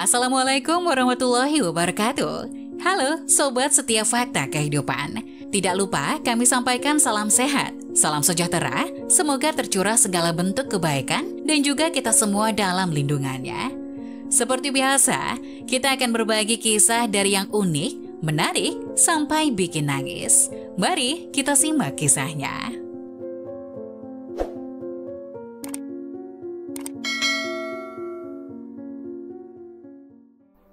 Assalamualaikum warahmatullahi wabarakatuh. Halo Sobat Setia Fakta Kehidupan. Tidak lupa kami sampaikan salam sehat, salam sejahtera, semoga tercurah segala bentuk kebaikan dan juga kita semua dalam lindungannya. Seperti biasa, kita akan berbagi kisah dari yang unik, menarik, sampai bikin nangis. Mari kita simak kisahnya.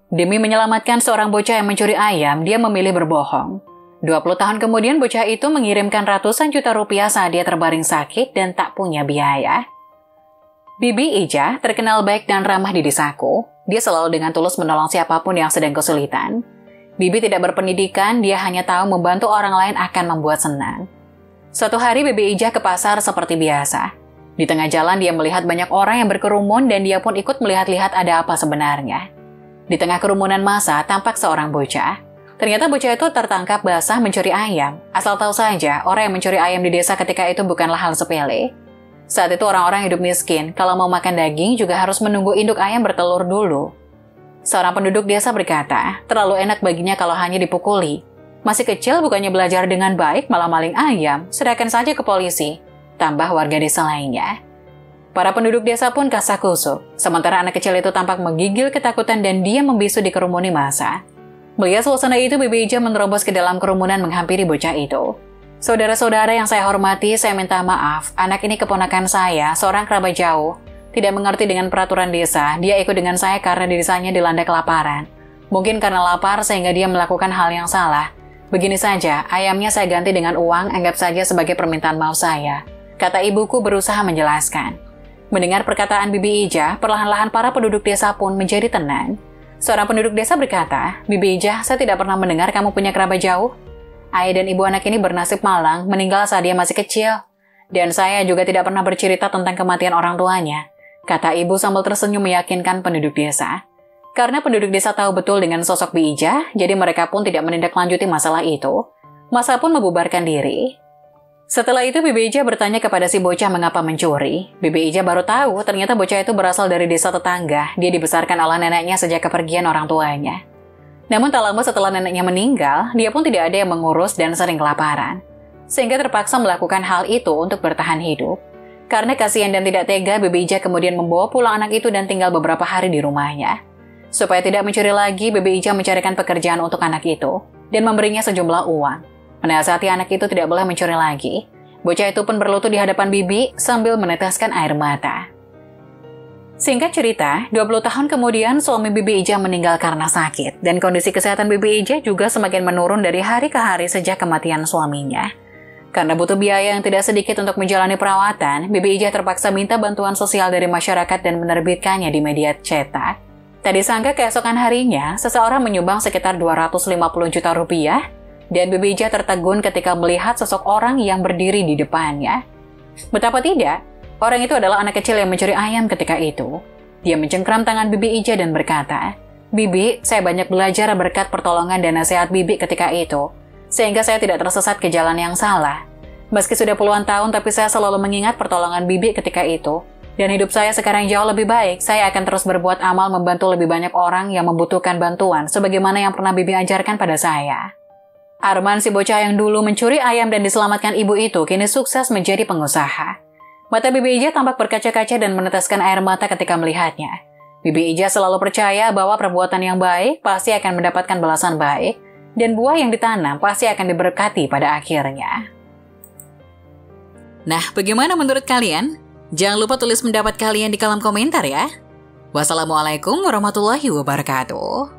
Demi menyelamatkan seorang bocah yang mencuri ayam, dia memilih berbohong. 20 tahun kemudian bocah itu mengirimkan ratusan juta rupiah saat dia terbaring sakit dan tak punya biaya. Bibi Ija terkenal baik dan ramah di desaku. Dia selalu dengan tulus menolong siapapun yang sedang kesulitan. Bibi tidak berpendidikan, dia hanya tahu membantu orang lain akan membuat senang. Suatu hari Bibi Ija ke pasar seperti biasa. Di tengah jalan dia melihat banyak orang yang berkerumun dan dia pun ikut melihat-lihat ada apa sebenarnya. Di tengah kerumunan massa tampak seorang bocah. Ternyata bocah itu tertangkap basah mencuri ayam. Asal tahu saja, orang yang mencuri ayam di desa ketika itu bukanlah hal sepele. Saat itu orang-orang hidup miskin, kalau mau makan daging juga harus menunggu induk ayam bertelur dulu. Seorang penduduk desa berkata, terlalu enak baginya kalau hanya dipukuli. Masih kecil bukannya belajar dengan baik malah maling ayam, serahkan saja ke polisi. Tambah warga desa lainnya. Para penduduk desa pun kasakusuk, sementara anak kecil itu tampak menggigil ketakutan dan dia membisu di kerumuni massa. Melihat suasana itu, Bibi Ija menerobos ke dalam kerumunan menghampiri bocah itu. Saudara-saudara yang saya hormati, saya minta maaf, anak ini keponakan saya, seorang kerabat jauh. Tidak mengerti dengan peraturan desa, dia ikut dengan saya karena di desanya dilanda kelaparan. Mungkin karena lapar sehingga dia melakukan hal yang salah. Begini saja, ayamnya saya ganti dengan uang, anggap saja sebagai permintaan maaf saya. Kata ibuku berusaha menjelaskan. Mendengar perkataan Bibi Ija, perlahan-lahan para penduduk desa pun menjadi tenang. Seorang penduduk desa berkata, Bibi Ija, saya tidak pernah mendengar kamu punya kerabat jauh. Ayah dan ibu anak ini bernasib malang, meninggal saat dia masih kecil. Dan saya juga tidak pernah bercerita tentang kematian orang tuanya. Kata ibu sambil tersenyum meyakinkan penduduk desa. Karena penduduk desa tahu betul dengan sosok Bibi Ija, jadi mereka pun tidak menindaklanjuti masalah itu. Massa pun membubarkan diri. Setelah itu Bibi Ija bertanya kepada si bocah mengapa mencuri. Bibi Ija baru tahu ternyata bocah itu berasal dari desa tetangga. Dia dibesarkan oleh neneknya sejak kepergian orang tuanya. Namun tak lama setelah neneknya meninggal, dia pun tidak ada yang mengurus dan sering kelaparan. Sehingga terpaksa melakukan hal itu untuk bertahan hidup. Karena kasihan dan tidak tega, Bibi Ija kemudian membawa pulang anak itu dan tinggal beberapa hari di rumahnya. Supaya tidak mencuri lagi, Bibi Ija mencarikan pekerjaan untuk anak itu dan memberinya sejumlah uang. Menasihati anak itu tidak boleh mencuri lagi. Bocah itu pun berlutut di hadapan Bibi sambil meneteskan air mata. Singkat cerita, 20 tahun kemudian suami Bibi Ija meninggal karena sakit dan kondisi kesehatan Bibi Ija juga semakin menurun dari hari ke hari sejak kematian suaminya. Karena butuh biaya yang tidak sedikit untuk menjalani perawatan, Bibi Ija terpaksa minta bantuan sosial dari masyarakat dan menerbitkannya di media cetak. Tak disangka keesokan harinya, seseorang menyumbang sekitar 250 juta rupiah dan Bibi Ija tertegun ketika melihat sosok orang yang berdiri di depannya. Betapa tidak, orang itu adalah anak kecil yang mencuri ayam ketika itu. Dia mencengkram tangan Bibi Ija dan berkata, Bibi, saya banyak belajar berkat pertolongan dan nasihat Bibi ketika itu, sehingga saya tidak tersesat ke jalan yang salah. Meski sudah puluhan tahun, tapi saya selalu mengingat pertolongan Bibi ketika itu. Dan hidup saya sekarang jauh lebih baik, saya akan terus berbuat amal membantu lebih banyak orang yang membutuhkan bantuan, sebagaimana yang pernah Bibi ajarkan pada saya. Arman, si bocah yang dulu mencuri ayam dan diselamatkan ibu itu, kini sukses menjadi pengusaha. Mata Bibi Ija tampak berkaca-kaca dan meneteskan air mata ketika melihatnya. Bibi Ija selalu percaya bahwa perbuatan yang baik pasti akan mendapatkan balasan baik, dan buah yang ditanam pasti akan diberkati pada akhirnya. Nah, bagaimana menurut kalian? Jangan lupa tulis pendapat kalian di kolom komentar ya. Wassalamualaikum warahmatullahi wabarakatuh.